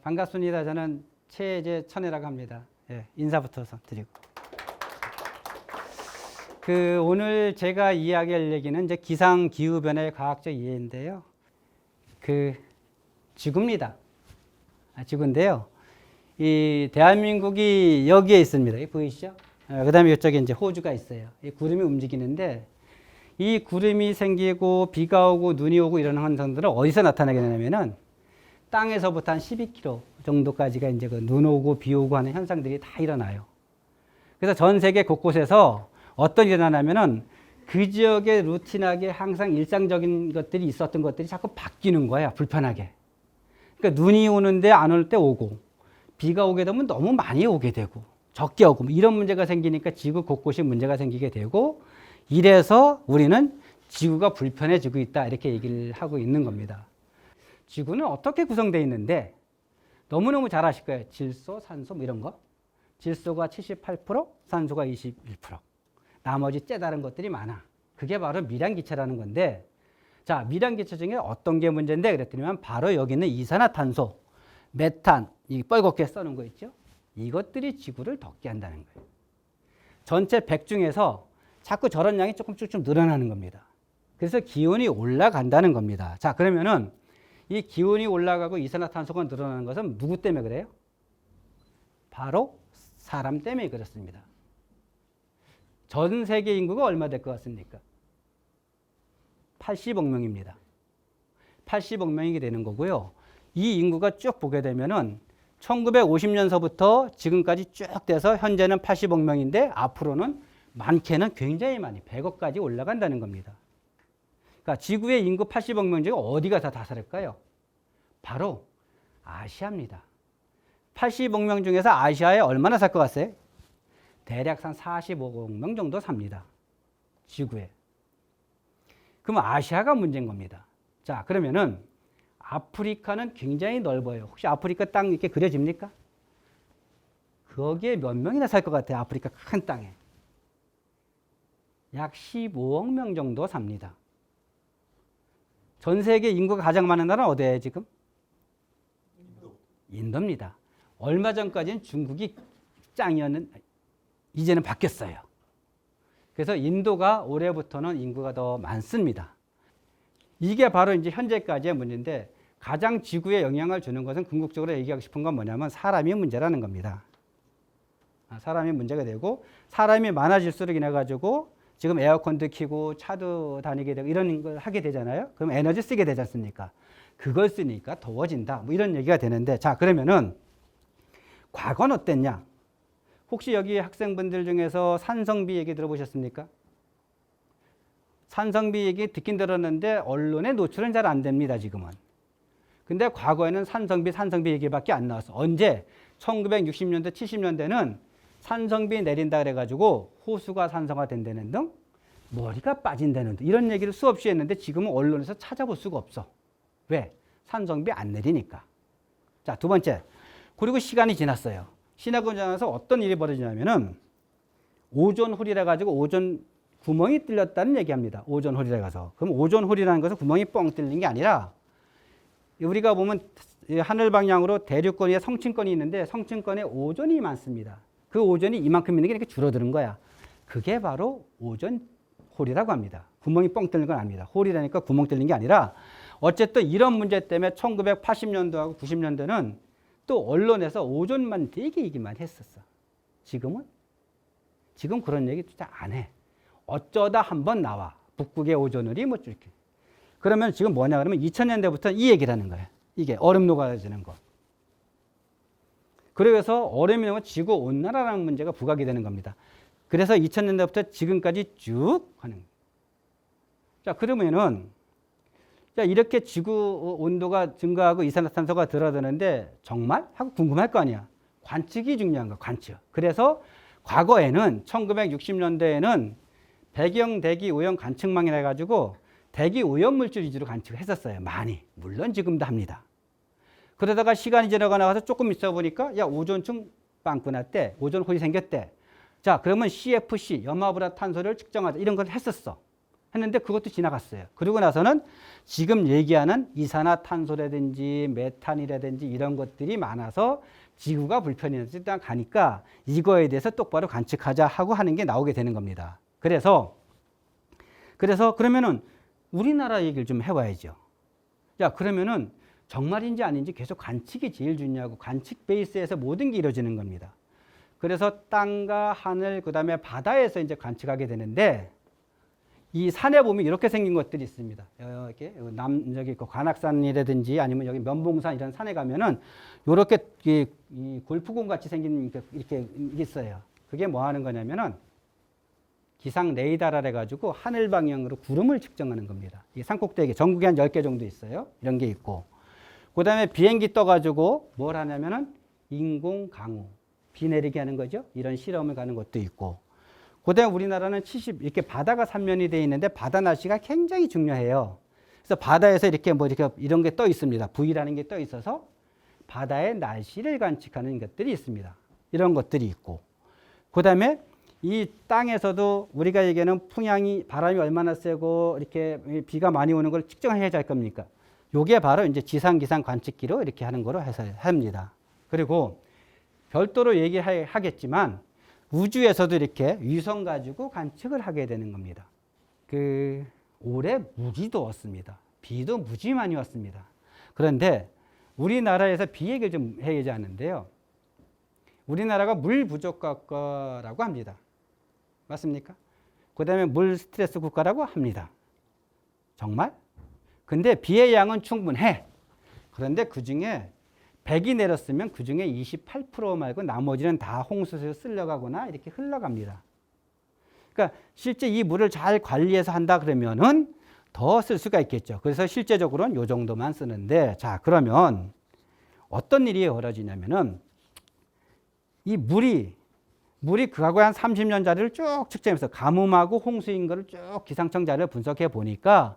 반갑습니다. 저는 최재천이라고 합니다. 예, 인사부터 드리고. 오늘 제가 이야기할 얘기는 이제 기상 기후 변화의 과학적 이해인데요. 지구입니다. 지구인데요. 이 대한민국이 여기에 있습니다. 보이시죠? 그다음에 이쪽에 이제 호주가 있어요. 이 구름이 움직이는데 이 구름이 생기고 비가 오고 눈이 오고 이런 현상들은 어디서 나타나게 되냐면은 땅에서부터 한 12km 정도까지가 이제 그 눈 오고 비 오고 하는 현상들이 다 일어나요. 그래서 전 세계 곳곳에서 어떤 일이 일어나냐면은 그 지역에 루틴하게 항상 일상적인 것들이 있었던 것들이 자꾸 바뀌는 거야, 불편하게. 그러니까 눈이 오는데 안 올 때 오고, 비가 오게 되면 너무 많이 오게 되고, 적게 오고, 이런 문제가 생기니까 지구 곳곳이 문제가 생기게 되고, 이래서 우리는 지구가 불편해지고 있다, 이렇게 얘기를 하고 있는 겁니다. 지구는 어떻게 구성되어 있는데, 너무너무 잘 아실 거예요. 질소, 산소, 뭐 이런 거. 질소가 78%, 산소가 21%. 나머지 째다른 것들이 많아. 그게 바로 밀양기체라는 건데, 자, 밀양기체 중에 어떤 게 문제인데 그랬더니만 바로 여기 있는 이산화탄소, 메탄, 이 뻘겋게 써놓은 거 있죠? 이것들이 지구를 덥게 한다는 거예요. 전체 100 중에서 자꾸 저런 양이 조금 쭉쭉 늘어나는 겁니다. 그래서 기온이 올라간다는 겁니다. 자, 그러면은 이 기온이 올라가고 이산화탄소가 늘어나는 것은 누구 때문에 그래요? 바로 사람 때문에 그렇습니다. 전 세계 인구가 얼마 될 것 같습니까? 80억 명입니다. 80억 명이 되는 거고요. 이 인구가 쭉 보게 되면은 1950년서부터 지금까지 쭉 돼서 현재는 80억 명인데 앞으로는 많게는 굉장히 많이 100억까지 올라간다는 겁니다. 그러니까 지구의 인구 80억 명 중에 어디가 다 다스릴까요? 바로 아시아입니다. 80억 명 중에서 아시아에 얼마나 살 것 같아요? 대략 한 45억 명 정도 삽니다. 지구에. 그럼 아시아가 문제인 겁니다. 자, 그러면은 아프리카는 굉장히 넓어요. 혹시 아프리카 땅 이렇게 그려집니까? 거기에 몇 명이나 살 것 같아요? 아프리카 큰 땅에. 약 15억 명 정도 삽니다. 전 세계 인구가 가장 많은 나라는 어디예요, 지금? 인도입니다. 얼마 전까지는 중국이 짱이었는데 이제는 바뀌었어요. 그래서 인도가 올해부터는 인구가 더 많습니다. 이게 바로 이제 현재까지의 문제인데 가장 지구에 영향을 주는 것은 궁극적으로 얘기하고 싶은 건 뭐냐면 사람이 문제라는 겁니다. 사람이 문제가 되고 사람이 많아질수록 인해 가지고 지금 에어컨도 켜고 차도 다니게 되고 이런 걸 하게 되잖아요. 그럼 에너지 쓰게 되지 않습니까? 그걸 쓰니까 더워진다. 뭐 이런 얘기가 되는데 자, 그러면은 과거는 어땠냐? 혹시 여기 학생분들 중에서 산성비 얘기 들어보셨습니까? 산성비 얘기 듣긴 들었는데 언론에 노출은 잘 안 됩니다, 지금은. 근데 과거에는 산성비 얘기밖에 안 나왔어. 언제? 1960년대, 70년대는 산성비 내린다 그래가지고 호수가 산성화 된다는 등 머리가 빠진다는 등 이런 얘기를 수없이 했는데 지금은 언론에서 찾아볼 수가 없어. 왜? 산성비 안 내리니까. 자, 두 번째. 그리고 시간이 지났어요. 시간이 지나서 어떤 일이 벌어지냐면은 오존홀이라 가지고 오존 구멍이 뚫렸다는 얘기합니다. 오존홀이라 가서. 그럼 오존홀이라는 것은 구멍이 뻥 뚫린 게 아니라 우리가 보면 하늘 방향으로 대륙권 위에 성층권이 있는데 성층권에 오존이 많습니다. 그 오존이 이만큼 있는 게 이렇게 줄어드는 거야. 그게 바로 오존홀이라고 합니다. 구멍이 뻥 뚫린 건 아닙니다. 홀이라니까 구멍 뚫린 게 아니라 어쨌든 이런 문제 때문에 1980년도하고 90년대는 또 언론에서 오존만 되게 얘기만 했었어. 지금은? 지금 그런 얘기 진짜 안 해. 어쩌다 한번 나와. 북극의 오존홀이 뭐 이렇게. 그러면 지금 뭐냐 그러면 2000년대부터 이 얘기를 하는 거예요. 이게 얼음 녹아지는 거. 그래서 얼음이 녹으면 지구 온난화라는 문제가 부각이 되는 겁니다. 그래서 2000년대부터 지금까지 쭉 하는 거예요. 자, 그러면은 자, 이렇게 지구 온도가 증가하고 이산화탄소가 들어드는데 정말? 하고 궁금할 거 아니야. 관측이 중요한 거야, 관측. 그래서 과거에는 1960년대에는 배경 대기 오염 관측망이라 해가지고 대기 오염 물질 위주로 관측을 했었어요. 많이. 물론 지금도 합니다. 그러다가 시간이 지나고 나가서 조금 있어 보니까 야, 오존층 빵꾸 났대. 오존홀이 생겼대. 자, 그러면 CFC, 염화불화탄소를 측정하자. 이런 걸 했었어. 했는데 그것도 지나갔어요. 그러고 나서는 지금 얘기하는 이산화탄소라든지 메탄이라든지 이런 것들이 많아서 지구가 불편해서 일단 가니까 이거에 대해서 똑바로 관측하자 하고 하는 게 나오게 되는 겁니다. 그래서 그러면은 우리나라 얘기를 좀 해봐야죠. 자, 그러면은 정말인지 아닌지 계속 관측이 제일 중요하고 관측 베이스에서 모든 게 이루어지는 겁니다. 그래서 땅과 하늘, 그 다음에 바다에서 이제 관측하게 되는데 이 산에 보면 이렇게 생긴 것들이 있습니다. 이렇게 저기 관악산이라든지 아니면 여기 면봉산 이런 산에 가면은 이렇게 이 골프공 같이 생긴 이렇게 있어요. 그게 뭐 하는 거냐면은 기상 레이더라 해가지고 하늘 방향으로 구름을 측정하는 겁니다. 이 산꼭대기 전국에 한 10개 정도 있어요. 이런 게 있고. 그 다음에 비행기 떠가지고 뭘 하냐면은 인공 강우. 비 내리게 하는 거죠. 이런 실험을 가는 것도 있고. 그 다음에 우리나라는 이렇게 바다가 삼면이 되어 있는데 바다 날씨가 굉장히 중요해요. 그래서 바다에서 이렇게 이런 게 떠 있습니다. V라는 게 떠 있어서 바다의 날씨를 관측하는 것들이 있습니다. 이런 것들이 있고. 그 다음에 이 땅에서도 우리가 얘기하는 풍향이 바람이 얼마나 세고 이렇게 비가 많이 오는 걸 측정해야 할 겁니까? 요게 바로 이제 지상기상 관측기로 이렇게 하는 거로 해서 합니다. 그리고 별도로 얘기하겠지만 우주에서도 이렇게 위성 가지고 관측을 하게 되는 겁니다. 올해 무지 더웠습니다. 비도 무지 많이 왔습니다. 그런데 우리나라에서 비 얘기를 좀 해야지 하는데요. 우리나라가 물 부족 국가라고 합니다. 맞습니까? 그 다음에 물 스트레스 국가라고 합니다. 정말? 근데 비의 양은 충분해. 그런데 그 중에 100이 내렸으면 그 중에 28% 말고 나머지는 다 홍수에서 쓸려가거나 이렇게 흘러갑니다. 그러니까 실제 이 물을 잘 관리해서 한다 그러면은 더 쓸 수가 있겠죠. 그래서 실제적으로는 이 정도만 쓰는데, 자, 그러면 어떤 일이 벌어지냐면은 이 물이 그하고 한 30년 자리를 쭉 측정해서 가뭄하고 홍수인 거를 쭉 기상청 자료를 분석해 보니까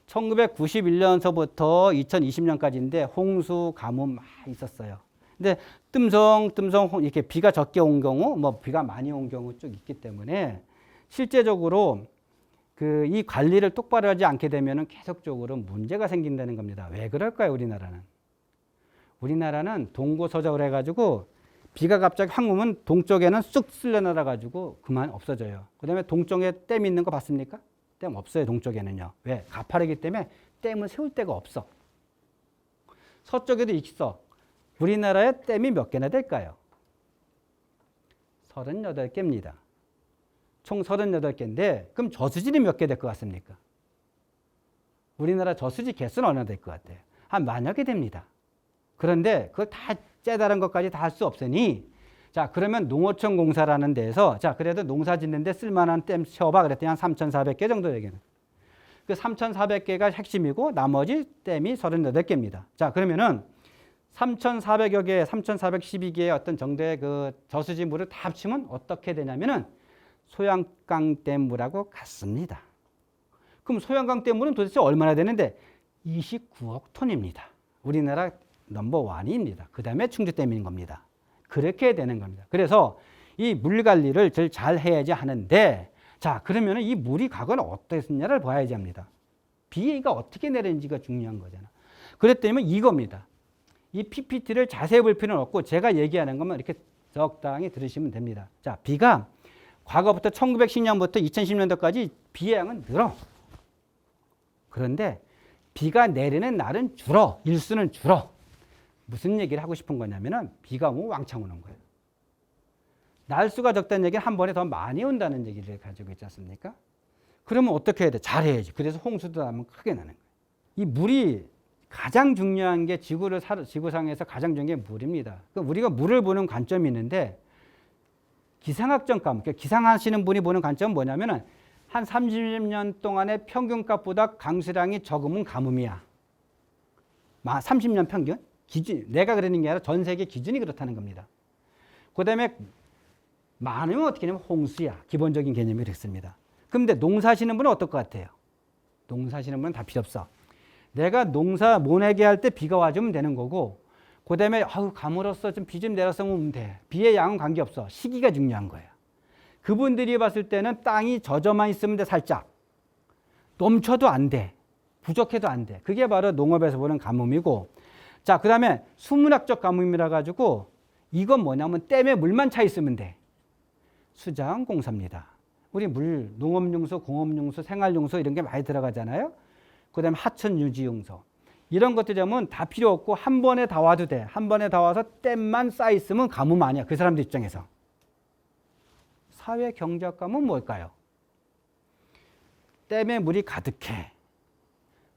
1991년서부터 2020년까지인데 홍수, 가뭄 있었어요. 근데 뜸성뜸성 이렇게 비가 적게 온 경우, 뭐 비가 많이 온 경우 쭉 있기 때문에 실제적으로 이 관리를 똑바로 하지 않게 되면은 계속적으로 문제가 생긴다는 겁니다. 왜 그럴까요, 우리나라는? 우리나라는 동고서적을 해가지고 비가 갑자기 확 오면 동쪽에는 쑥 쓸려나가 가지고 그만 없어져요. 그 다음에 동쪽에 댐 있는 거 봤습니까? 댐 없어요, 동쪽에는요. 왜? 가파르기 때문에 댐을 세울 데가 없어. 서쪽에도 있어. 우리나라에 댐이 몇 개나 될까요? 38개입니다. 총 38개인데 그럼 저수지는 몇 개 될 것 같습니까? 우리나라 저수지 개수는 얼마나 될 것 같아요? 한 만여 개 됩니다. 그런데 그걸 다 째다른 것까지 다 할 수 없으니 자, 그러면 농어촌 공사라는 데에서 자, 그래도 농사 짓는데 쓸만한 댐 채워봐 그랬더니 한 3,400개 정도 되겠네. 그 3,400개가 핵심이고 나머지 댐이 38개입니다. 자, 그러면은 3,400여 개, 3,412개의 어떤 정도의 그 저수지 물을 다 합치면 어떻게 되냐면은 소양강 댐물하고 같습니다. 그럼 소양강 댐물은 도대체 얼마나 되는데 29억 톤입니다. 우리나라 넘버원입니다. 그 다음에 충주댐인 겁니다. 그렇게 되는 겁니다. 그래서 이 물 관리를 잘 해야지 하는데 자, 그러면 이 물이 과거는 어땠느냐를 봐야지 합니다. 비가 어떻게 내리는지가 중요한 거잖아. 그랬더니 이겁니다. 이 PPT를 자세히 볼 필요는 없고 제가 얘기하는 것만 이렇게 적당히 들으시면 됩니다. 자, 비가 과거부터 1910년부터 2010년도까지 비의 양은 늘어. 그런데 비가 내리는 날은 줄어. 일수는 줄어. 무슨 얘기를 하고 싶은 거냐면은 비가 오면 왕창 오는 거예요. 날수가 적다는 얘기는 한 번에 더 많이 온다는 얘기를 가지고 있지 않습니까? 그러면 어떻게 해야 돼? 잘해야지. 그래서 홍수도 나면 크게 나는 거예요. 이 물이 가장 중요한 게 지구상에서 가장 중요한 게 물입니다. 그러니까 우리가 물을 보는 관점이 있는데 기상학적 감, 그러니까 기상하시는 분이 보는 관점은 뭐냐면은 한 30년 동안의 평균값보다 강수량이 적으면 가뭄이야. 30년 평균? 기준, 내가 그러는 게 아니라 전 세계 기준이 그렇다는 겁니다. 그 다음에 많으면 어떻게 하냐면 홍수야. 기본적인 개념이 그렇습니다. 그런데 농사하시는 분은 어떨 것 같아요? 농사하시는 분은 다 필요 없어. 내가 농사 모내게 할 때 비가 와주면 되는 거고 그 다음에 가물었어 좀 비 좀 내렸으면 돼. 비의 양은 관계없어. 시기가 중요한 거예요. 그분들이 봤을 때는 땅이 젖어만 있으면 돼, 살짝. 넘쳐도 안 돼. 부족해도 안 돼. 그게 바로 농업에서 보는 가뭄이고. 자, 그 다음에 수문학적 가뭄이라 가지고 이건 뭐냐면 댐에 물만 차 있으면 돼. 수자원공사입니다. 우리 물, 농업용수, 공업용수, 생활용수 이런 게 많이 들어가잖아요. 그 다음에 하천유지용수. 이런 것들이면 다 필요 없고 한 번에 다 와도 돼. 한 번에 다 와서 댐만 쌓여 있으면 가뭄 아니야. 그 사람들 입장에서. 사회 경제학 가뭄은 뭘까요? 댐에 물이 가득해.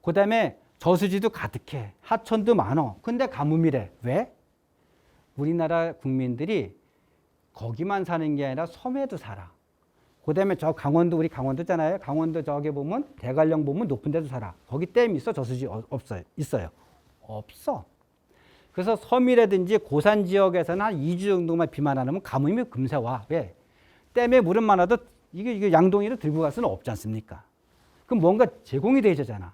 그 다음에 저수지도 가득해. 하천도 많어. 근데 가뭄이래. 왜? 우리나라 국민들이 거기만 사는 게 아니라 섬에도 살아. 그 다음에 저 강원도, 우리 강원도잖아요. 강원도 저기 보면 대관령 보면 높은 데도 살아. 거기 댐 있어? 저수지 없어요? 있어요? 없어. 그래서 섬이라든지 고산 지역에서는 한 2주 정도만 비만 안 오면 가뭄이 금세 와. 왜? 댐에 물은 많아도 이게 양동이로 들고 갈 수는 없지 않습니까? 그럼 뭔가 제공이 되잖아.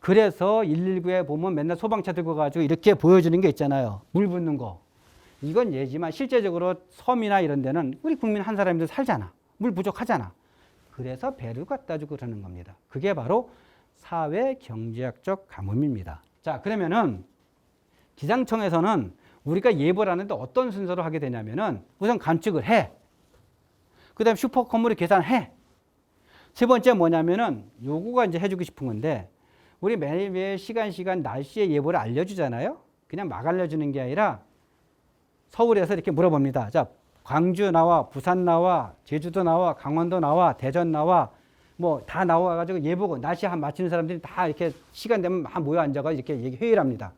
그래서 119에 보면 맨날 소방차 들고 가지고 이렇게 보여주는 게 있잖아요. 물 붓는 거. 이건 예지만 실제적으로 섬이나 이런 데는 우리 국민 한 사람들 살잖아. 물 부족하잖아. 그래서 배를 갖다 주고 그러는 겁니다. 그게 바로 사회 경제학적 가뭄입니다. 자, 그러면은 기상청에서는 우리가 예보를 하는데 어떤 순서로 하게 되냐면은 우선 관측을 해. 그 다음에 슈퍼 컴퓨터 계산해. 세 번째 뭐냐면은 요거가 이제 해주고 싶은 건데 우리 매일매일 시간 날씨의 예보를 알려주잖아요. 그냥 막 알려주는 게 아니라 서울에서 이렇게 물어봅니다. 자, 광주 나와, 부산 나와, 제주도 나와, 강원도 나와, 대전 나와, 뭐 다 나와가지고 예보고 날씨 한 맞히는 사람들이 다 이렇게 시간 되면 막 모여 앉아가 이렇게 회의를 합니다.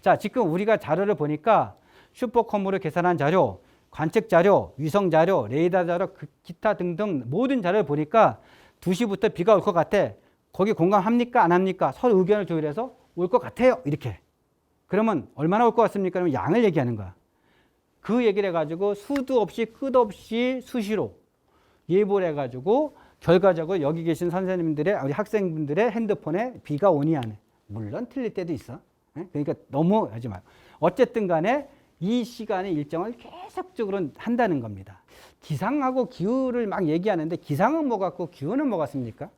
자, 지금 우리가 자료를 보니까 슈퍼컴으로 계산한 자료, 관측 자료, 위성 자료, 레이더 자료, 기타 등등 모든 자료를 보니까 2시부터 비가 올 것 같아. 거기 공감합니까? 안 합니까? 서로 의견을 조율해서 올 것 같아요. 이렇게. 그러면 얼마나 올 것 같습니까? 그러면 양을 얘기하는 거야. 그 얘기를 해가지고 수도 없이 끝없이 수시로 예보를 해가지고 결과적으로 여기 계신 선생님들의, 우리 학생분들의 핸드폰에 비가 오니 안 해. 물론 틀릴 때도 있어. 그러니까 너무 하지 마요. 어쨌든 간에 이 시간의 일정을 계속적으로 한다는 겁니다. 기상하고 기후를 막 얘기하는데 기상은 뭐 같고 기후는 뭐 같습니까?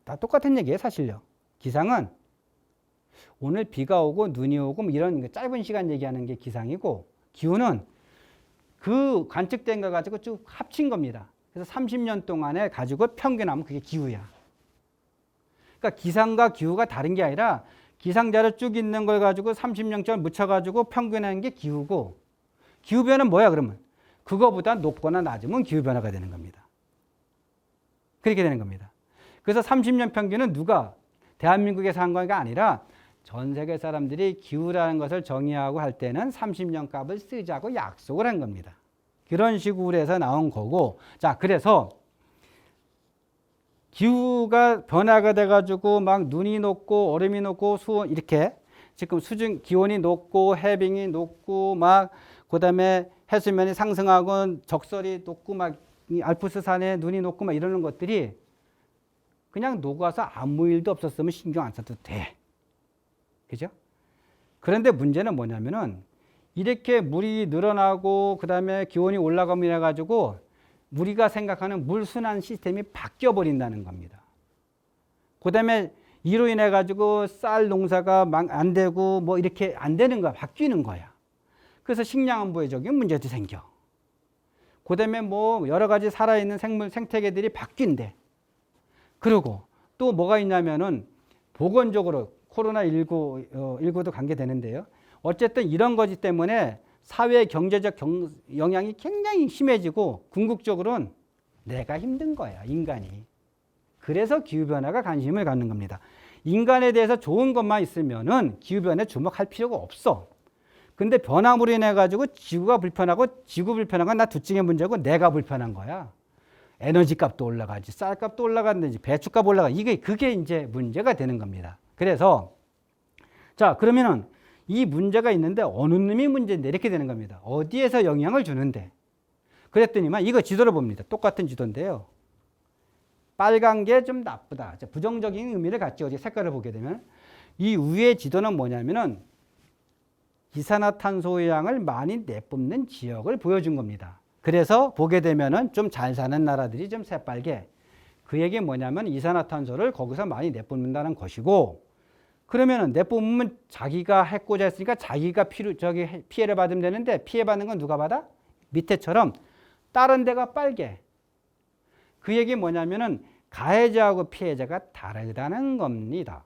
다 똑같은 얘기예요, 사실요. 기상은 오늘 비가 오고 눈이 오고 뭐 이런 짧은 시간 얘기하는 게 기상이고 기후는 그 관측된 거 가지고 쭉 합친 겁니다. 그래서 30년 동안에 가지고 평균하면 그게 기후야. 그러니까 기상과 기후가 다른 게 아니라 기상자료 쭉 있는 걸 가지고 30년짜리 묻혀가지고 평균하는 게 기후고 기후변화는 뭐야 그러면? 그거보다 높거나 낮으면 기후변화가 되는 겁니다. 그렇게 되는 겁니다. 그래서 30년 평균은 누가 대한민국에서 한 거가 아니라 전 세계 사람들이 기후라는 것을 정의하고 할 때는 30년 값을 쓰자고 약속을 한 겁니다. 그런 식으로 해서 나온 거고, 자, 그래서 기후가 변화가 돼가지고 막 눈이 녹고 얼음이 녹고 수온 이렇게 지금 수중 기온이 높고 해빙이 높고 막 그다음에 해수면이 상승하고 적설이 높고 막 이 알프스 산에 눈이 녹고 막 이러는 것들이 그냥 녹아서 아무 일도 없었으면 신경 안 써도 돼. 그죠? 그런데 문제는 뭐냐면은 이렇게 물이 늘어나고 그다음에 기온이 올라가면 해가지고 우리가 생각하는 물순환 시스템이 바뀌어 버린다는 겁니다. 그다음에 이로 인해 가지고 쌀 농사가 막 안 되고 뭐 이렇게 안 되는 거야. 바뀌는 거야. 그래서 식량안보에 적인 문제도 생겨. 그다음에 뭐 여러 가지 살아있는 생태계들이 바뀐대. 그리고 또 뭐가 있냐면은 보건적으로 코로나19도 관계되는데요. 어쨌든 이런 거지 때문에 사회 경제적 영향이 굉장히 심해지고 궁극적으로는 내가 힘든 거야, 인간이. 그래서 기후변화가 관심을 갖는 겁니다. 인간에 대해서 좋은 것만 있으면은 기후변화에 주목할 필요가 없어. 근데 변화물로 인해 가지고 지구가 불편하고 지구 불편한 건 나 둘째의 문제고 내가 불편한 거야. 에너지 값도 올라가지, 쌀 값도 올라가는지, 배추 값 올라가. 그게 이제 문제가 되는 겁니다. 그래서 자, 그러면은 이 문제가 있는데 어느 놈이 문제인데 이렇게 되는 겁니다. 어디에서 영향을 주는데. 그랬더니만 이거 지도를 봅니다. 똑같은 지도인데요. 빨간 게 좀 나쁘다. 부정적인 의미를 갖죠. 색깔을 보게 되면. 이 위의 지도는 뭐냐면은 이산화탄소의 양을 많이 내뿜는 지역을 보여준 겁니다. 그래서 보게 되면은 좀 잘 사는 나라들이 좀 새빨개. 그 얘기 뭐냐면 이산화탄소를 거기서 많이 내뿜는다는 것이고, 그러면은 내뿜으면 자기가 해코자 했으니까 자기가 피해를 받으면 되는데, 피해받는 건 누가 받아? 밑에처럼 다른 데가 빨개. 그 얘기 뭐냐면은 가해자하고 피해자가 다르다는 겁니다.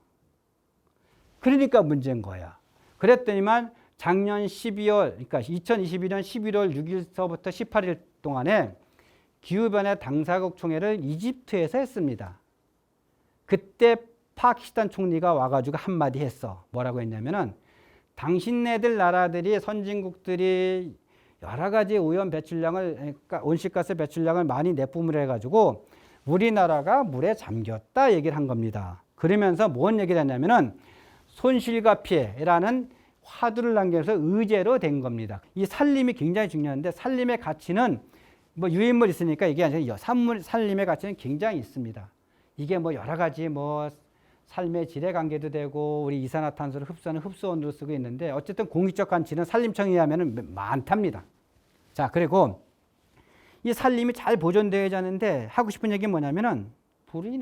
그러니까 문제인 거야. 그랬더니만 작년 12월, 그러니까 2021년 11월 6일서부터 18일 동안에 기후변화 당사국 총회를 이집트에서 했습니다. 그때 파키스탄 총리가 와가지고 한마디 했어. 뭐라고 했냐면은 당신네들 나라들이 선진국들이 여러 가지 오염 배출량을, 그러니까 온실가스 배출량을 많이 내뿜으려 해가지고 우리나라가 물에 잠겼다 얘기를 한 겁니다. 그러면서 뭔 얘기를 했냐면은 손실과 피해라는 화두를 남겨서 의제로 된 겁니다. 이 살림이 굉장히 중요한데 살림의 가치는 뭐 유인물 있으니까 이게 아니라 살림의 가치는 굉장히 있습니다. 이게 뭐 여러 가지 뭐 삶의 질의 관계도 되고 우리 이산화탄소를 흡수하는 흡수원으로 쓰고 있는데 어쨌든 공익적 가치는 산림청에 의하면 많답니다. 자, 그리고 이 산림이 잘 보존되어야 하는데 하고 싶은 얘기는 뭐냐면은 불이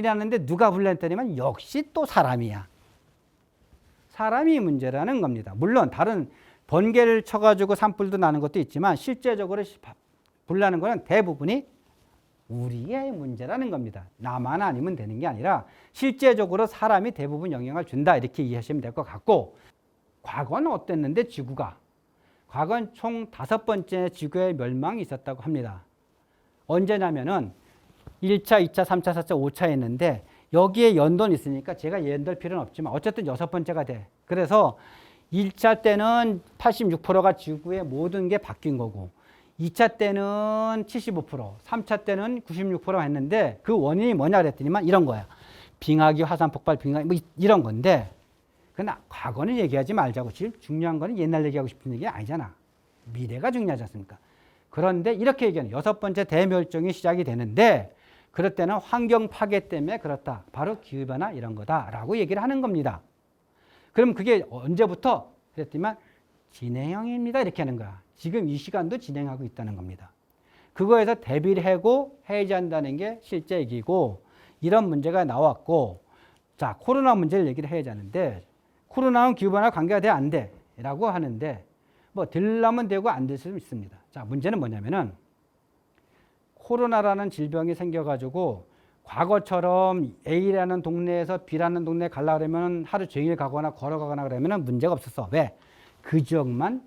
나는데 누가 불났더니만 역시 또 사람이야. 사람이 문제라는 겁니다. 물론 다른 번개를 쳐가지고 산불도 나는 것도 있지만 실제적으로 불나는 거는 대부분이 우리의 문제라는 겁니다. 나만 아니면 되는 게 아니라 실제적으로 사람이 대부분 영향을 준다 이렇게 이해하시면 될 것 같고, 과거는 어땠는데 지구가 과거는 총 5번째 지구의 멸망이 있었다고 합니다. 언제냐면은 1차, 2차, 3차, 4차, 5차 했는데 여기에 연도는 있으니까 제가 연도할 필요는 없지만 어쨌든 6번째가 돼. 그래서 1차 때는 86%가 지구의 모든 게 바뀐 거고 2차 때는 75%, 3차 때는 96%가 했는데 그 원인이 뭐냐 그랬더니만 이런 거야. 빙하기, 화산 폭발, 빙하기 뭐 이런 건데, 그러나 과거는 얘기하지 말자고. 제일 중요한 거는 옛날 얘기하고 싶은 얘기 아니잖아. 미래가 중요하지 않습니까? 그런데 이렇게 얘기하는 6번째 대멸종이 시작이 되는데 그럴 때는 환경 파괴 때문에 그렇다. 바로 기후변화 이런 거다라고 얘기를 하는 겁니다. 그럼 그게 언제부터? 그랬더니만 진행형입니다. 이렇게 하는 거야. 지금 이 시간도 진행하고 있다는 겁니다. 그거에서 대비를 하고 해제한다는 게 실제 얘기고, 이런 문제가 나왔고, 자, 코로나 문제를 얘기를 해야 하는데 코로나는 기후변화 관계가 돼 안 돼? 라고 하는데 뭐 되려면 되고 안 될 수도 있습니다. 자, 문제는 뭐냐면은 코로나라는 질병이 생겨가지고 과거처럼 A라는 동네에서 B라는 동네에 가려고 그러면 하루 종일 가거나 걸어가거나 그러면 문제가 없었어. 왜? 그 지역만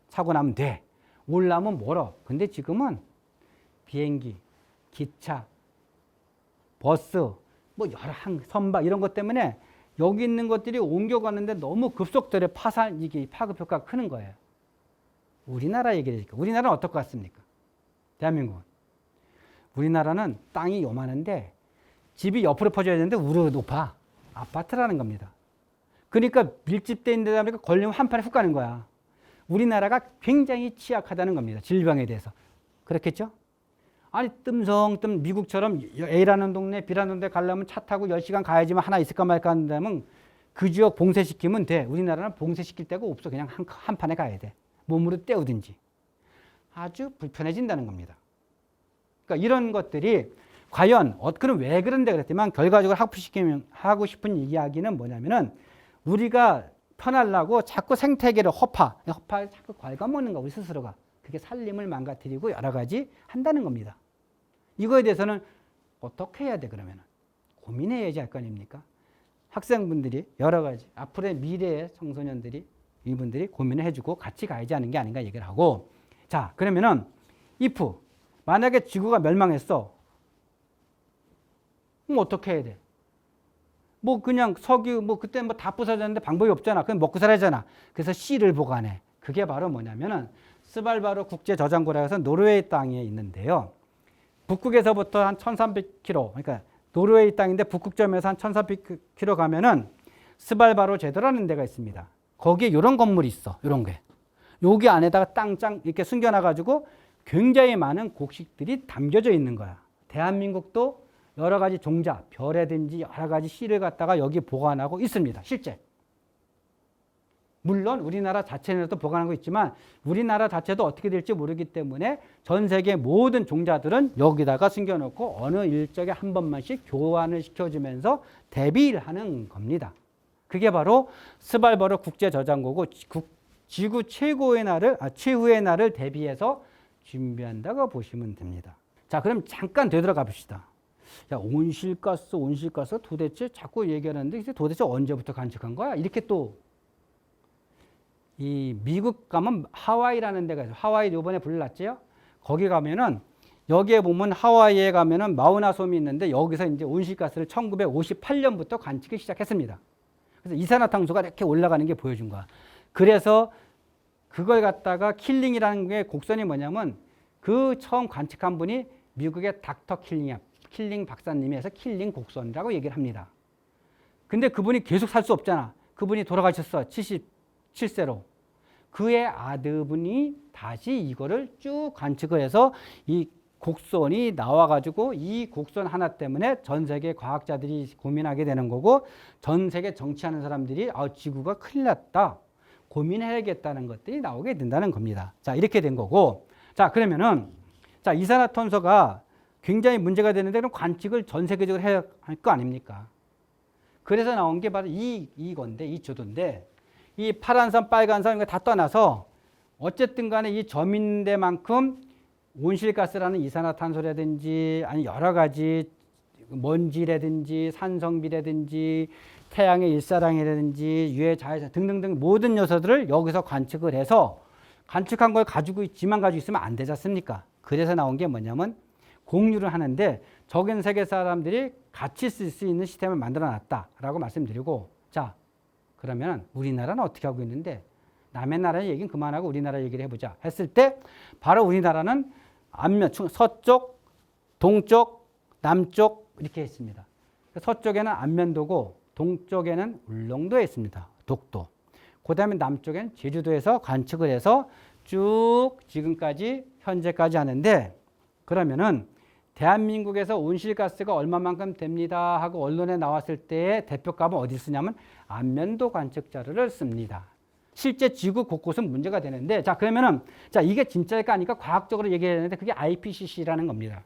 사고 나면 돼. 올라면 멀어. 근데 지금은 비행기, 기차, 버스, 뭐 여러 선박 이런 것 때문에 여기 있는 것들이 옮겨가는데 너무 급속도로 이게 파급 효과가 크는 거예요. 우리나라 얘기니까. 우리나라는 어떨 것 같습니까? 대한민국은. 우리나라는 땅이 요만한데 집이 옆으로 퍼져야 되는데 우로 높아. 아파트라는 겁니다. 그러니까 밀집되어 있는 데다 보니까 걸리면 한 판에 훅 가는 거야. 우리나라가 굉장히 취약하다는 겁니다. 질병에 대해서. 그렇겠죠? 아니 뜸성뜸 미국처럼 A라는 동네 B라는 동네 가려면 차 타고 10시간 가야지만 하나 있을까 말까 한다면 그 지역 봉쇄시키면 돼. 우리나라는 봉쇄시킬 데가 없어. 그냥 한 판에 가야 돼. 몸으로 때우든지. 아주 불편해진다는 겁니다. 그러니까 이런 것들이 과연 그럼 왜 그런데 그랬더니만 결과적으로 하고 싶은 이야기는 뭐냐면은 우리가 편하려고 자꾸 생태계를 허파를 자꾸 갉아먹는 거 우리 스스로가. 그게 살림을 망가뜨리고 여러 가지 한다는 겁니다. 이거에 대해서는 어떻게 해야 돼 그러면? 고민해야지 할 거 아닙니까? 학생분들이 여러 가지 앞으로의 미래의 청소년들이 이분들이 고민을 해주고 같이 가야지 하는 게 아닌가 얘기를 하고, 자 그러면은 if 만약에 지구가 멸망했어. 그럼 어떻게 해야 돼? 뭐 그냥 석유 뭐 그때 뭐 다 부서졌는데 방법이 없잖아. 그럼 먹고 살아야잖아. 그래서 씨를 보관해. 그게 바로 뭐냐면은 스발바로 국제 저장고라고 해서 노르웨이 땅에 있는데요. 북극에서부터 한 1300km, 그러니까 노르웨이 땅인데 북극점에서 한 1300km 가면은 스발바로 제도라는 데가 있습니다. 거기에 이런 건물이 있어. 이런 게. 여기 안에다가 땅짱 이렇게 숨겨놔가지고 굉장히 많은 곡식들이 담겨져 있는 거야. 대한민국도 여러 가지 종자, 별이든지 여러 가지 씨를 갖다가 여기 보관하고 있습니다. 실제. 물론 우리나라 자체에도 보관하고 있지만 우리나라 자체도 어떻게 될지 모르기 때문에 전 세계 모든 종자들은 여기다가 숨겨놓고 어느 일정에 한 번만씩 교환을 시켜주면서 대비를 하는 겁니다. 그게 바로 스발바로 국제저장고고 지구 최후의 날을 대비해서 준비한다고 보시면 됩니다. 자, 그럼 잠깐 되돌아가 봅시다. 야, 온실가스 도대체 자꾸 얘기하는데 이게 도대체 언제부터 관측한 거야? 이렇게 또 이 미국 가면 하와이라는 데가 있어요. 하와이 요번에 불났죠? 거기 가면은 여기에 보면 하와이에 가면은 마우나섬이 있는데 여기서 이제 온실가스를 1958년부터 관측을 시작했습니다. 그래서 이산화탄소가 이렇게 올라가는 게 보여준 거야. 그래서 그걸 갖다가 킬링이라는 게 곡선이 뭐냐면 그 처음 관측한 분이 미국의 닥터 킬링 박사님이 해서 킬링 곡선이라고 얘기를 합니다. 근데 그분이 계속 살 수 없잖아. 그분이 돌아가셨어. 77세로. 그의 아들분이 다시 이거를 쭉 관측을 해서 이 곡선이 나와가지고 이 곡선 하나 때문에 전 세계 과학자들이 고민하게 되는 거고 전 세계 정치하는 사람들이 지구가 큰일 났다. 고민해야겠다는 것들이 나오게 된다는 겁니다. 자, 이렇게 된 거고. 자, 그러면은 자, 이산화탄소가 굉장히 문제가 되는데 그럼 관측을 전 세계적으로 해야 할 거 아닙니까? 그래서 나온 게 바로 이건데, 이 조도인데 이 파란 선, 빨간 선 이거 다 떠나서 어쨌든 간에 이 점 있는 데만큼 온실가스라는 이산화탄소라든지 아니 여러 가지 먼지라든지 산성비라든지 태양의 일사량이라든지 유해 자외선 등등등 모든 요소들을 여기서 관측을 해서 관측한 걸 가지고 있으면 안 되지 않습니까? 그래서 나온 게 뭐냐면 공유를 하는데 전 세계 사람들이 같이 쓸 수 있는 시스템을 만들어 놨다라고 말씀드리고 자, 그러면 우리나라는 어떻게 하고 있는데 남의 나라 얘기는 그만하고 우리나라 얘기를 해보자 했을 때 바로 우리나라는 안면, 서쪽, 동쪽, 남쪽 이렇게 있습니다. 서쪽에는 안면도고 동쪽에는 울릉도에 있습니다. 독도. 그 다음에 남쪽에는 제주도에서 관측을 해서 쭉 지금까지 현재까지 하는데 그러면은 대한민국에서 온실가스가 얼마만큼 됩니다 하고 언론에 나왔을 때의 대표값은 어디 쓰냐면 안면도 관측 자료를 씁니다. 실제 지구 곳곳은 문제가 되는데 자 그러면은 자 이게 진짜일까 아닐까 과학적으로 얘기해야 되는데 그게 IPCC라는 겁니다.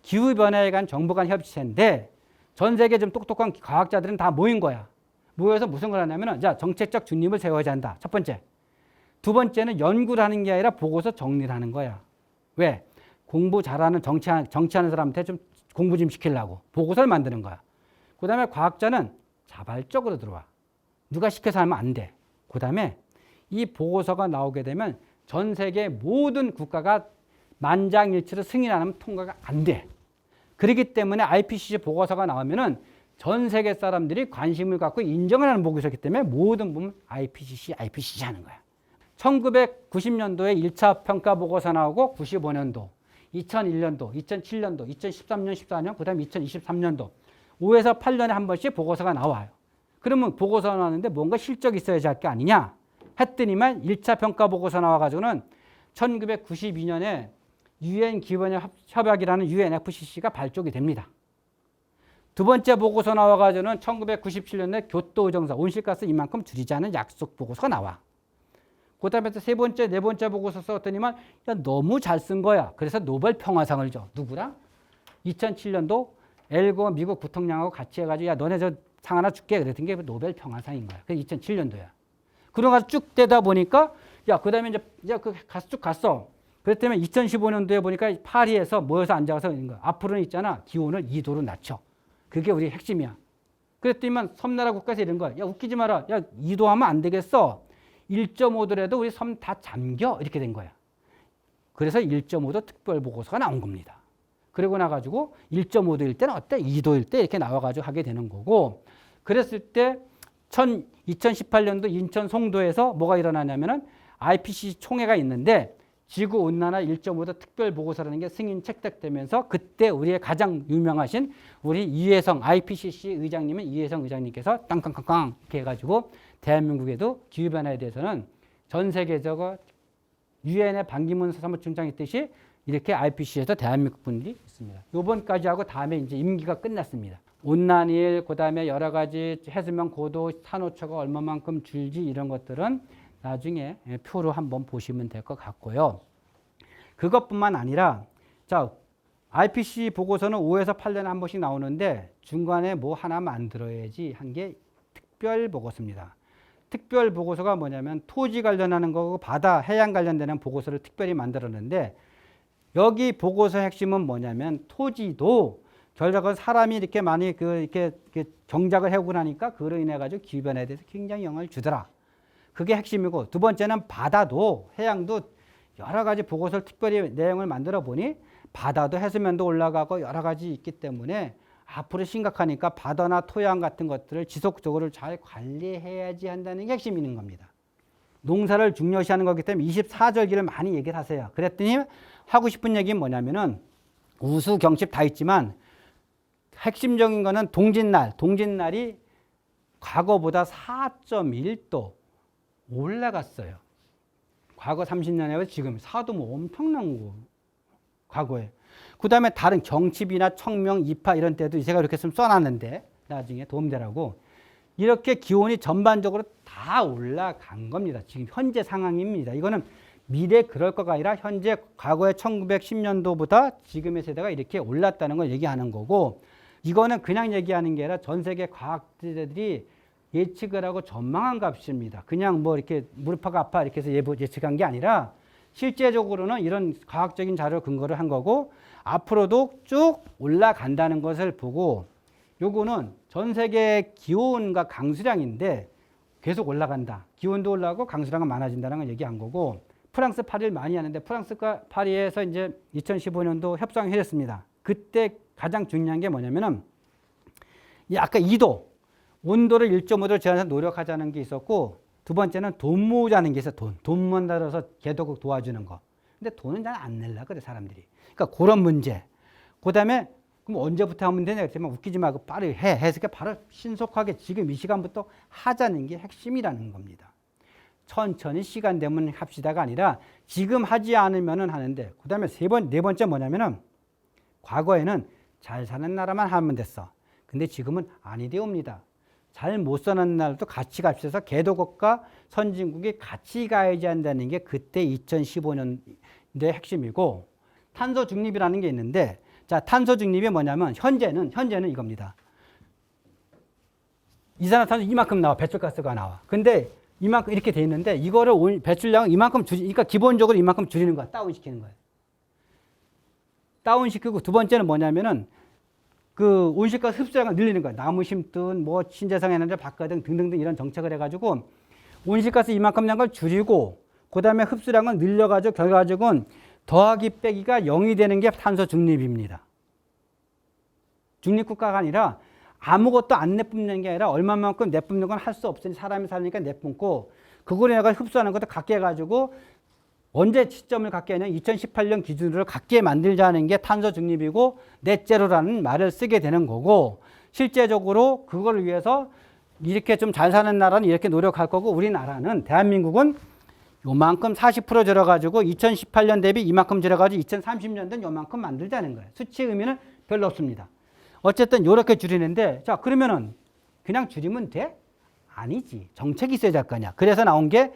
기후변화에 관한 정부 간 협의체인데 전 세계 좀 똑똑한 과학자들은 다 모인 거야. 모여서 무슨 걸 하냐면은 자 정책적 중립을 세워야 한다. 첫 번째. 두 번째는 연구를 하는 게 아니라 보고서 정리를 하는 거야. 왜? 공부 잘하는 정치하는 사람한테 좀 공부 좀 시키려고 보고서를 만드는 거야. 그 다음에 과학자는 자발적으로 들어와. 누가 시켜서 하면 안 돼. 그 다음에 이 보고서가 나오게 되면 전 세계 모든 국가가 만장일치로 승인하면 통과가 안 돼. 그렇기 때문에 IPCC 보고서가 나오면은 전 세계 사람들이 관심을 갖고 인정을 하는 보고서이기 때문에 모든 부분 IPCC 하는 거야. 1990년도에 1차 평가 보고서 나오고 95년도, 2001년도, 2007년도, 2013년, 14년, 그 다음에 2023년도 5에서 8년에 한 번씩 보고서가 나와요. 그러면 보고서가 나왔는데 뭔가 실적이 있어야지 할 게 아니냐 했더니만 1차 평가 보고서 나와가지고는 1992년에 UN 기후변화 협약이라는 UNFCC가 발족이 됩니다. 두 번째 보고서 나와가지고는 1997년에 교토의정사 온실가스 이만큼 줄이자는 약속 보고서가 나와. 그 다음에 세 번째, 네 번째 보고서 썼더니만 야, 너무 잘 쓴 거야. 그래서 노벨 평화상을 줘. 누구랑? 2007년도 엘고 미국 부통령하고 같이 해가지고 야 너네 저 상 하나 줄게. 그랬던 게 노벨 평화상인 거야. 그게 2007년도야. 그러고 쭉 되다 보니까 야 그 다음에 이제 그 쭉 갔어. 그랬더니 2015년도에 보니까 파리에서 모여서 앉아서 있는 거야. 앞으로는 있잖아. 기온을 2도로 낮춰. 그게 우리 핵심이야. 그랬더니만 섬나라 국가에서 이런 거야. 야 웃기지 마라. 야 2도 하면 안 되겠어. 1.5도라도 우리 섬 다 잠겨. 이렇게 된 거야. 그래서 1.5도 특별보고서가 나온 겁니다. 그러고 나가지고 1.5도일 때는 어때? 2도일 때 이렇게 나와가지고 하게 되는 거고 그랬을 때 2018년도 인천 송도에서 뭐가 일어나냐면은 IPCC 총회가 있는데 지구온난화 1.5도 특별보고서라는 게 승인 채택되면서 그때 우리의 가장 유명하신 우리 이혜성 IPCC 의장님은 이혜성 의장님께서 땅땅땅땅 이렇게 해가지고 대한민국에도 기후변화에 대해서는 전 세계적으로 유엔의 반기문 사무총장이 있듯이 이렇게 IPCC에서 대한민국 분들이 있습니다. 요번까지 하고 다음에 이제 임기가 끝났습니다. 온난일, 그 다음에 여러 가지 해수면 고도, 산호초가 얼마만큼 줄지 이런 것들은 나중에 표로 한번 보시면 될 것 같고요. 그것뿐만 아니라 자 IPCC 보고서는 5에서 8년에 한 번씩 나오는데 중간에 뭐 하나 만들어야지 한 게 특별 보고서입니다. 특별 보고서가 뭐냐면 토지 관련하는 거고 바다, 해양 관련되는 보고서를 특별히 만들었는데 여기 보고서의 핵심은 뭐냐면 토지도 결국은 사람이 이렇게 많이 이렇게 경작을 해오고 나니까 그로 인해 가지고 기후변화에 대해서 굉장히 영향을 주더라. 그게 핵심이고 두 번째는 바다도 해양도 여러 가지 보고서를 특별히 내용을 만들어 보니 바다도 해수면도 올라가고 여러 가지 있기 때문에 앞으로 심각하니까 바다나 토양 같은 것들을 지속적으로 잘 관리해야지 한다는 게 핵심이 있는 겁니다. 농사를 중요시하는 거기 때문에 24절기를 많이 얘기를 하세요. 그랬더니 하고 싶은 얘기는 뭐냐면은 우수 경칩 다 있지만 핵심적인 거는 동짓날이 과거보다 4.1도 올라갔어요. 과거 30년에 비해서 지금 4도 뭐 엄청난 거 과거에. 그 다음에 다른 경칩이나 청명, 이파 이런 때도 제가 이렇게 좀 써놨는데 나중에 도움되라고 이렇게 기온이 전반적으로 다 올라간 겁니다. 지금 현재 상황입니다. 이거는 미래 그럴 거가 아니라 현재 과거의 1910년도보다 지금의 세대가 이렇게 올랐다는 걸 얘기하는 거고 이거는 그냥 얘기하는 게 아니라 전 세계 과학자들이 예측을 하고 전망한 값입니다. 그냥 뭐 이렇게 무릎팍 아파 이렇게 해서 예측한 게 아니라 실제적으로는 이런 과학적인 자료를 근거를 한 거고 앞으로도 쭉 올라간다는 것을 보고 요거는 전 세계 기온과 강수량인데 계속 올라간다. 기온도 올라가고 강수량은 많아진다는 걸 얘기한 거고 프랑스 파리를 많이 하는데 프랑스가 파리에서 이제 2015년도 협상을 했습니다. 그때 가장 중요한 게 뭐냐면은 아까 2도 온도를 1.5도로 제한해서 노력하자는 게 있었고 두 번째는 돈 모으자는 게 있어요. 돈만 들어서 개도국 도와주는 거. 근데 돈은 잘 안 낼라 그래 사람들이. 그러니까 그런 문제. 그다음에 그럼 언제부터 하면 되냐 그랬더니 웃기지 말고 빨리 해서 바로 신속하게 지금 이 시간부터 하자는 게 핵심이라는 겁니다. 천천히 시간 되면 합시다가 아니라 지금 하지 않으면은 하는데 그다음에 네 번째 뭐냐면은 과거에는 잘 사는 나라만 하면 됐어. 근데 지금은 아니되옵니다. 잘 못 사는 나라도 같이 갑시다. 개도국가 선진국이 같이 가야지 한다는 게 그때 2015년도의 핵심이고 탄소 중립이라는 게 있는데 자 탄소 중립이 뭐냐면 현재는 이겁니다. 이산화탄소 이만큼 나와 배출가스가 나와. 근데 이만큼 이렇게 돼 있는데 이거를 배출량을 이만큼 그러니까 기본적으로 이만큼 줄이는 거야. 다운시키는 거야. 다운시키고 두 번째는 뭐냐면은 그 온실가스 흡수량을 늘리는 거야. 나무 심든 뭐 신재생 에너지 바꿔든 등등등 이런 정책을 해가지고 온실가스 이만큼 난 걸 줄이고 그다음에 흡수량을 늘려가지고 결과적으로는 더하기 빼기가 0이 되는 게 탄소 중립입니다. 중립국가가 아니라 아무것도 안 내뿜는 게 아니라 얼마만큼 내뿜는 건 할 수 없으니 사람이 살니까 내뿜고 그거를 내가 흡수하는 것도 갖게 해가지고 언제 시점을 갖게 하냐 2018년 기준으로 갖게 만들자는 게 탄소 중립이고 넷제로라는 말을 쓰게 되는 거고 실제적으로 그걸 위해서 이렇게 좀 잘 사는 나라는 이렇게 노력할 거고 우리나라는 대한민국은 요만큼 40% 줄여가지고 2018년 대비 이만큼 줄여가지고 2030년도는 요만큼 만들자는 거예요. 수치 의미는 별로 없습니다. 어쨌든 요렇게 줄이는데 자 그러면은 그냥 줄이면 돼? 아니지. 정책이 있어야 될 거 아니야. 그래서 나온 게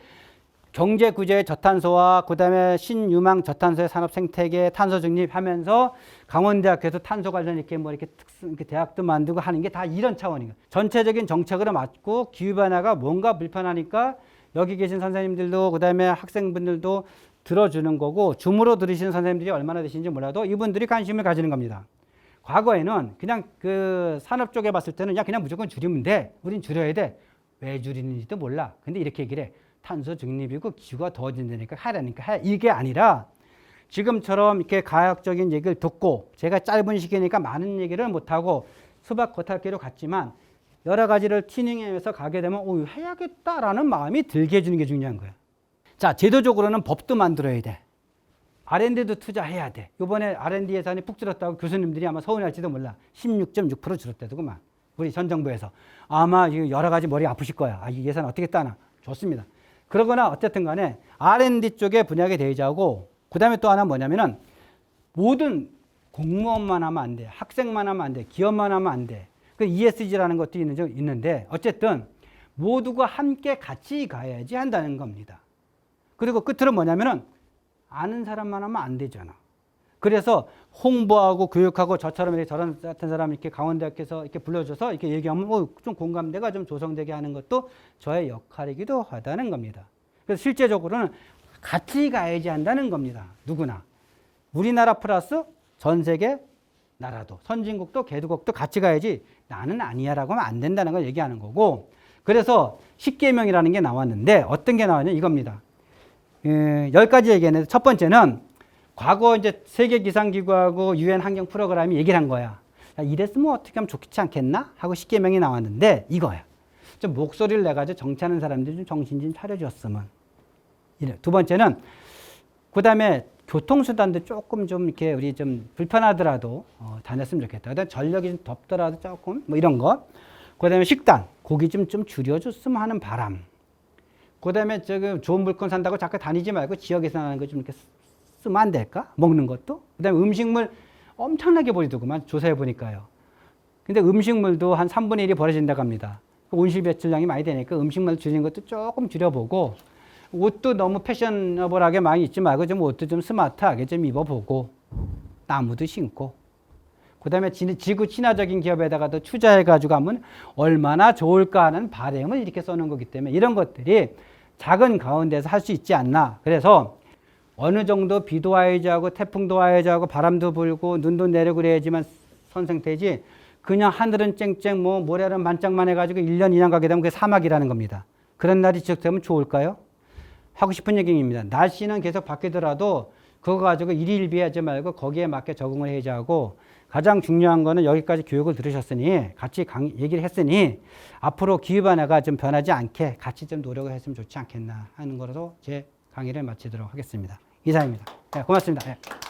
경제 구제의 저탄소와 그다음에 신유망 저탄소의 산업 생태계 탄소 중립하면서 강원대학교에서 탄소 관련 이렇게 뭐 이렇게 이렇게 대학도 만들고 하는 게 다 이런 차원이에요. 전체적인 정책으로 맞고 기후 변화가 뭔가 불편하니까 여기 계신 선생님들도 그다음에 학생분들도 들어주는 거고 줌으로 들으시는 선생님들이 얼마나 되시는지 몰라도 이분들이 관심을 가지는 겁니다. 과거에는 그냥 그 산업 쪽에 봤을 때는 야 그냥 무조건 줄이면 돼. 우린 줄여야 돼. 왜 줄이는지도 몰라. 근데 이렇게 얘기를 해. 탄소 중립이고 기후가 더워진다니까 하라니까 해. 이게 아니라 지금처럼 이렇게 과학적인 얘기를 듣고 제가 짧은 시기니까 많은 얘기를 못하고 수박 겉핥기로 갔지만 여러 가지를 튜닝해서 가게 되면 해야겠다라는 마음이 들게 해주는 게 중요한 거예요. 자, 제도적으로는 법도 만들어야 돼. R&D도 투자해야 돼. 이번에 R&D 예산이 푹 줄었다고 교수님들이 아마 서운할지도 몰라. 16.6% 줄었다더구만. 우리 전 정부에서. 아마 여러 가지 머리 아프실 거야. 이 예산 어떻게 따나. 좋습니다. 그러거나 어쨌든 간에 R&D 쪽에 분야가 되자고 그 다음에 또 하나 뭐냐면은 모든 공무원만 하면 안 돼. 학생만 하면 안 돼. 기업만 하면 안 돼. 그 ESG라는 것도 있는데 어쨌든 모두가 함께 같이 가야지 한다는 겁니다. 그리고 끝으로 뭐냐면은 아는 사람만 하면 안 되잖아. 그래서 홍보하고 교육하고 저처럼 이렇게 저런 같은 사람 이렇게 강원대학교에서 이렇게 불러줘서 이렇게 얘기하면 좀 공감대가 좀 조성되게 하는 것도 저의 역할이기도 하다는 겁니다. 그래서 실제적으로는 같이 가야지 한다는 겁니다. 누구나. 우리나라 플러스 전 세계 나라도 선진국도 개도국도 같이 가야지 나는 아니야라고 하면 안 된다는 걸 얘기하는 거고 그래서 10계명이라는 게 나왔는데 어떤 게 나왔냐 이겁니다. 10가지 얘기했는데 첫 번째는 과거 이제 세계기상기구하고 유엔 환경 프로그램이 얘기를 한 거야. 야, 이랬으면 어떻게 하면 좋지 않겠나? 하고 10계명이 나왔는데 이거야. 좀 목소리를 내가지고 정치하는 사람들이 좀 정신 좀 차려줬으면. 두 번째는 그 다음에 교통수단도 조금 좀 이렇게 우리 좀 불편하더라도 다녔으면 좋겠다. 그다음에 전력이 좀 덥더라도 조금 뭐 이런 거. 그 다음에 식단, 고기 좀 줄여줬으면 하는 바람. 그 다음에 저기 좋은 물건 산다고 자꾸 다니지 말고 지역에서 나는 거 좀 이렇게 쓰면 안 될까? 먹는 것도. 그 다음에 음식물 엄청나게 버리더구만 조사해 보니까요. 근데 음식물도 한 3분의 1이 버려진다고 합니다. 온실 배출량이 많이 되니까 음식물 줄이는 것도 조금 줄여보고 옷도 너무 패셔너블하게 많이 입지 말고 좀 옷도 좀 스마트하게 좀 입어보고 나무도 심고 그 다음에 지구 친화적인 기업에다가도 투자해가지고 하면 얼마나 좋을까 하는 바람을 이렇게 써놓은 거기 때문에 이런 것들이 작은 가운데서 할 수 있지 않나. 그래서 어느 정도 비도 와야지 하고 태풍도 와야지 하고 바람도 불고 눈도 내리고 그래야지만 선생되지 그냥 하늘은 쨍쨍 뭐 모래는 만짝만 해가지고 1년 2년 가게 되면 그게 사막이라는 겁니다. 그런 날이 지속되면 좋을까요? 하고 싶은 얘기입니다. 날씨는 계속 바뀌더라도 그거 가지고 일희일비하지 말고 거기에 맞게 적응을 해야지 하고 가장 중요한 거는 여기까지 교육을 들으셨으니 같이 얘기를 했으니 앞으로 기후변화가 좀 변하지 않게 같이 좀 노력을 했으면 좋지 않겠나 하는 거로 제 강의를 마치도록 하겠습니다. 이상입니다. 네, 고맙습니다. 네.